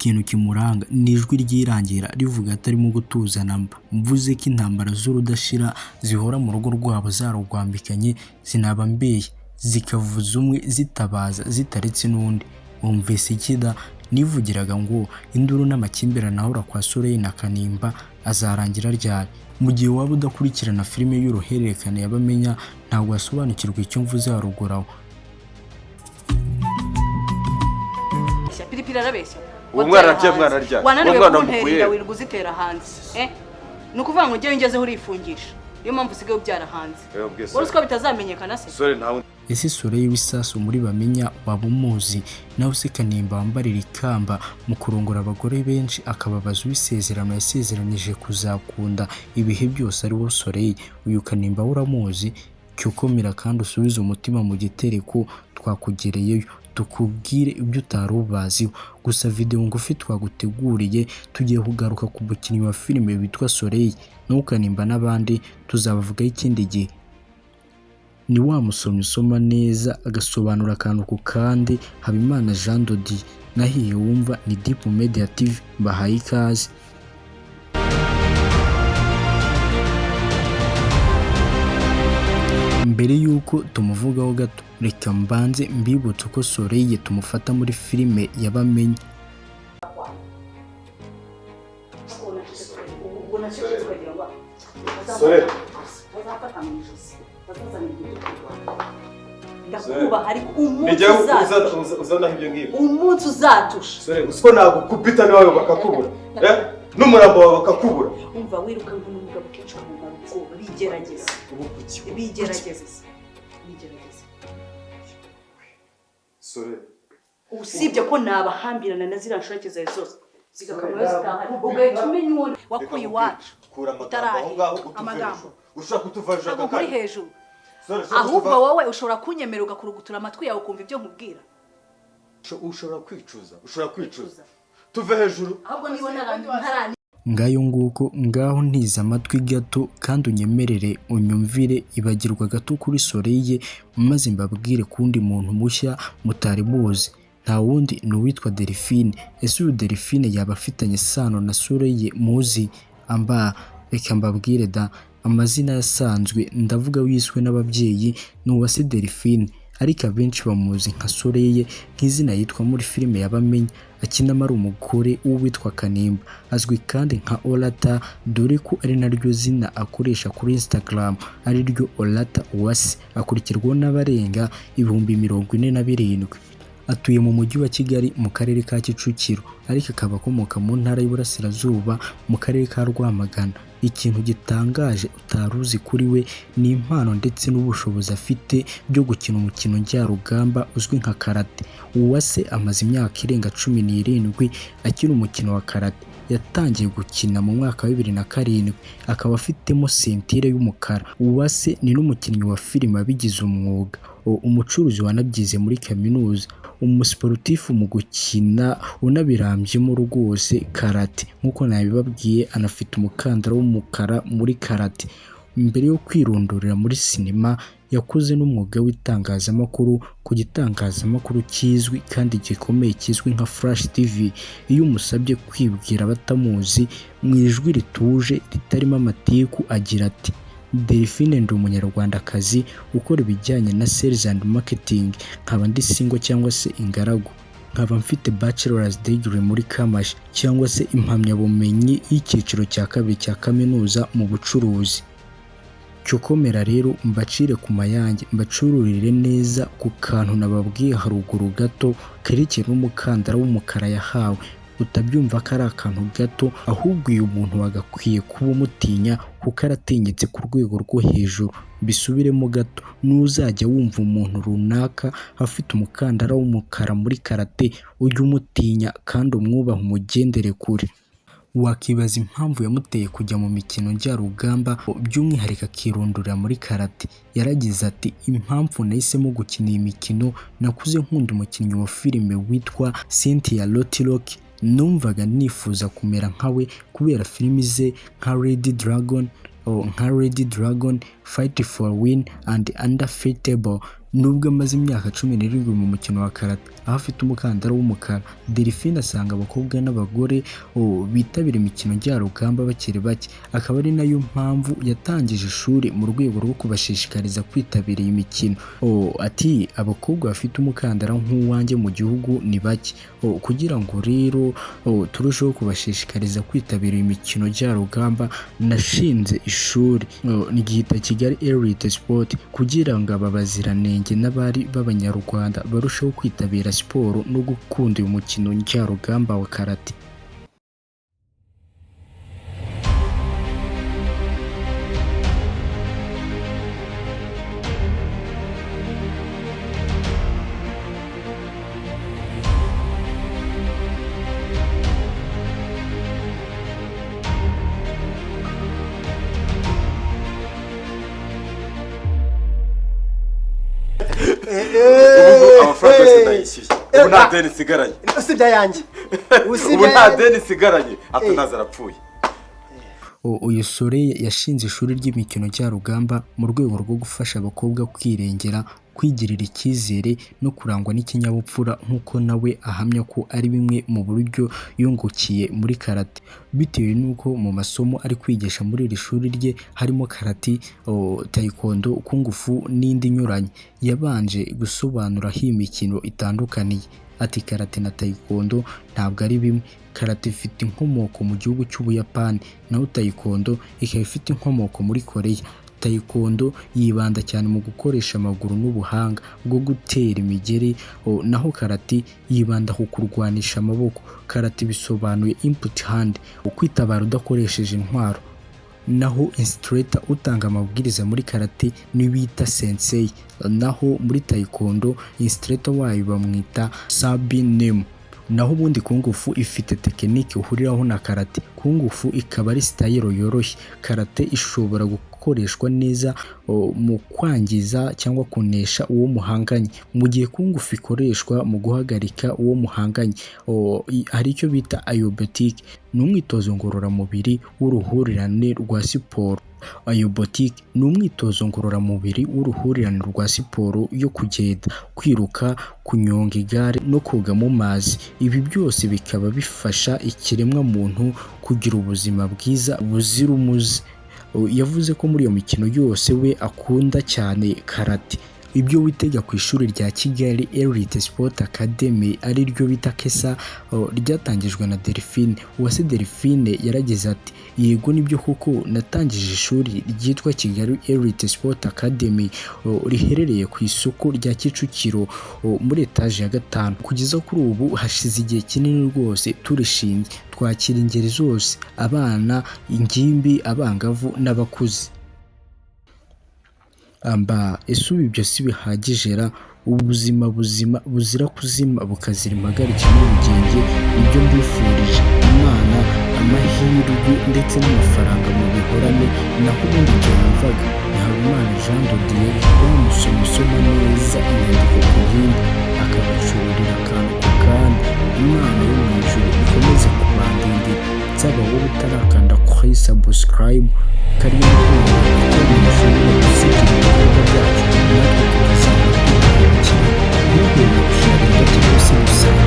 ikintu kimuranga nijwi ryirangira rivuga atarimo gutuza namba. Mvuze ko intambara z'urudashira zihora mu rugo rwabo zarugwambikanye sinaba mbeye, zikavuza umwe zitabaza zitaretse n'undi. Umvise ikida nivugiraga ngo induru n'amakimbirane ahora kwa Soleil na Kanimba azarangira ryari. Mu gihe waba udakurikirana filime y'uruhererekane y'abamenya ntabwo wasobanukirwa icyo mvuze haruguraho. Pilipili arabeshya. Umwana rya. Umwana mukuye wirirwa uzitera hanze. Nukuvuga ngo ngewe ngeze urifungisha. Niyo mpamvu usigaye ubyara hanze. Wari uko bitazamenyekana se? Sore ntawe. Ese Soleil w'isasu muri bamenya waba umuzi, nawe se Kanimba wambarira ikamba mu kurongora abagore benshi akababaza uwisezerano yasezeranije kuzakunda ibihe byose ari wo Soleil. Uyu Kanimba uramuzi? Cyukomera kandi usubize umutima mu gitereko twakugereyeyo tukubwire ibyo utari ubaziho. Gusa video ngufi twaguteguriye tugiye kugaruka ku mukinnyi wa filime witwa Soleil n'Ukanimba n'abandi tuzabavugaho ikindi gihe. Ni wa musomyi usoma neza agasobanura akantu ku kandi. Habimana Jean Dodi nahiye wumva ni Deep Media TV, bahaye ikaze. Mbere yuko tumuvugaho gato reka mbanze mbibutse uko Soleil tumufata muri filime y'abamenye. Sore ndakuba hari umunsi uzatusha. Sore usko nagukubita nawe bakakubura. N'umurambo wawe bakakubura. Umva wiruka nk'umugabo kenshi mu marugo bigerageza. Bigerageza. Sore usibye ko nabahambirana na zira nshoreke zawe zose zigakamwe zitaha ugahita umenya uwo wakuye iwacu. Kura amagambo ushaka kutuvaje kuri hejuru. Ahubwo wowe ushobora kunyemera ugakurugutura amatwi yawe ukumva ibyo nkubwira. Ushobora kwicuza. Tuve hejuru. Ahubwo nibona ntarani ngayo nguko ngaho ntiza amatwi gato kandi unyemerere unyumvire ibagirwa gato kuri Soleil maze mbabwire kundi muntu mushya mutari muzi. Nta wundi ni uwitwa Delphine. Ese uyu Delphine yaba afitanye isano na Soleil muzi? Amba reka mbabwire da amazina yasanzwe ndavuga wiswe n'ababyeyi ni Uwase Delphine, ariko abenshi bamuzi nka Soleil nk'izina yitwa muri filime y'abamenye akinamo ari umugore w'uwitwa Kanimba. Azwi kandi nka Olata dore ko ari naryo zina akoresha kuri Instagram ari ryo Olata Uwase, akurikirwaho n'abarenga 47,000. Atuye mu mujyi wa Kigali mu karere ka Kicukiro, ariko akaba akomoka mu ntara y'Iburasirazuba mu karere ka Rwamagana. Ikintu gitangaje utaruzi kuri we ni impano ndetse n'ubushobozi afite byo gukina umukino njyarugamba uzwi nka karate. Uwase amaze imyaka irenga 17 akina umukino wa karate. Yatangiye gukina mu mwaka wa 2007 akaba afitemo sentire y'umukara. Uwase ni n'umukinnyi wa filime abigize umwuga, umucuruzi wanabyize muri kaminuza, umusportifu mu gukina unabirambyemo rwose karate. Nkuko nabibabwiye anafite umukandara w'umukara muri karate. Mbere yo kwirondorera muri sinema yakoze n'umwuga w'itangazamakuru ku gitangazamakuru kizwi kandi gikomeye kizwi nka Flash TV. Iyo umusabye kwibwira abatamuzi mu ijwi rituje ritarimo amatiku agira ati Delphine ndi umunyarwandakazi ukora ibijyanye na sales and marketing, nkaba ndi single cyangwa se ingaragu, nkaba mfite bachelor's degree muri Kamashi cyangwa se impamyabumenyi y'icyiciro cya kabiri cya kaminuza mu bucuruzi. Cyukomera rero mbacire ku mayange mbacururire neza ku kantu nababwiye haruguru gato kerekeye n'umukandara w'umukara yahawe. Utabyumva ko ari akantu gato, ahubwo uyu muntu wagakwiye kuba umutinya kuko aratinyitse ku rwego rwo hejuru. Bisubiremo gato, n'uzajya wumva umuntu runaka afite umukandara w'umukara muri karate ujye umutinya kandi umwubaha umugendere kure. Wakibaza impamvu yamuteye kujya mu mikino njyarugamba by'umwihariko akirondorera muri karate. Yaragize ati impamvu nahisemo gukina iyi mikino, nakuze nkunda umukinnyi wa filime witwa Cynthia Rothrock. Numvaga nifuza kumera nkawe kubera filimi ze nka Red Dragon, Fight for Win and Undefeatable. nubwo amaze imyaka 17 mu mukino wa karate aho afite umukandara w'umukara. Delphine asanga abakobwa n'abagore bitabira imikino njyarugamba bakiri bake, akaba ari nayo mpamvu yatangije ishuri mu rwego rwo kubashishikariza kwitabira iyi mikino. Ati abakobwa bafite umukandara nk'uwanjye mu gihugu ni bake, kugira ngo rero turusheho kubashishikariza kwitabira imikino njyarugamba nashinze ishuri ryitwa Kigali Elite Sport kugira ngo aba baziranenge n'abari b'abanyarwanda barusheho kwitabira siporo no gukunda uyu mukino njyarugamba wa karate. amafaranga yose ndayishyuye ubu nta deni isigaranye. usibye ayanjye ubu nta deni isigaranye hato naza arapfuye. Uyu Soleil yashinze ishuri ry'imikino njyarugamba mu rwego rwo gufasha abakobwa kwirengera, kwigirira icyizere no kurangwa n'ikinyabupfura, nk'uko nawe ahamya ko ari bimwe mu buryo yungukiye muri karate, bitewe n'uko mu masomo ari kwigisha muri iri shuri rye harimo karate, taekwondo, kung fu n'indi nyuranye. Yabanje gusobanura aho imikino itandukaniye. Ati karate na taekwondo ntabwo ari bimwe. Karate ifite inkomoko mu gihugu cy'Ubuyapani, naho taekwondo ikaba ifite inkomoko muri Korea. Taekwondo yibanda cyane mu gukoresha amaguru n'ubuhanga bwo gutera imigeri, naho karate yibanda ku kurwanisha amaboko. Karate bisobanuye input hand, ukwitabara udakoresheje intwaro, naho instructor utanga amabwiriza muri karate ni bita sensei, naho muri taekwondo instructor wayo bamwita sabinem. Naho ubundi kung fu ifite tekinike uhuriraho na karate. Kung fu ikaba ari style yoroshye. Karate ishobora gukoreshwa neza mu kwangiza cyangwa kunesha uwo muhanganye, mu gihe kung fu ikoreshwa mu guhagarika uwo muhanganye. Hari icyo bita aerobatic, ni umwitozo ngororamubiri w'uruhurirane rwa siporo. Aerobatic ni umwitozo ngororamubiri w'uruhurirane rwa siporo yo kugenda, kwiruka, kunyonga igare no koga mu mazi. Ibi byose bikaba bifasha ikiremwa muntu kugira ubuzima bwiza buzira umuze. Yavuze ko muri iyo mikino yose we akunda cyane karate. Ibyo witega ku ishuri rya Kigali Elite Sport Academy ari ryo bita KESA ryatangijwe na Delphine. Uwase Delphine yaragize ati yego nibyo koko natangije ishuri ryitwa Kigali Elite Sport Academy riherereye ku isoko rya Kicukiro muri etaje ya 5. Kugeza kuri ubu hashize igihe kinini rwose turishinze, twakira ingeri zose, abana, ingimbi, abangavu n'abakuze. Ese ubu ibyo si bihagije ra? Ubuzima buzira kuzima bukazira impagarike n'ubugenge nibyo mbifurije. Imana, amahirwe ndetse n'amafaranga mu bihorane. Naho ubundi ibyo yumvaga ni Habimana Jean de Dieu, wamusoma usoma neza inyandiko ku yindi akabacururira akantu ku kandi. Imana yo mu ijuru ikomeze kubandindira. Nsaba wowe utarakanda kuri subscribe karibu ushobora gusigira ibikorwa byacu natwe tukazaba tubikurikira. Ntuhweme gusharinga cyangwa se gusanga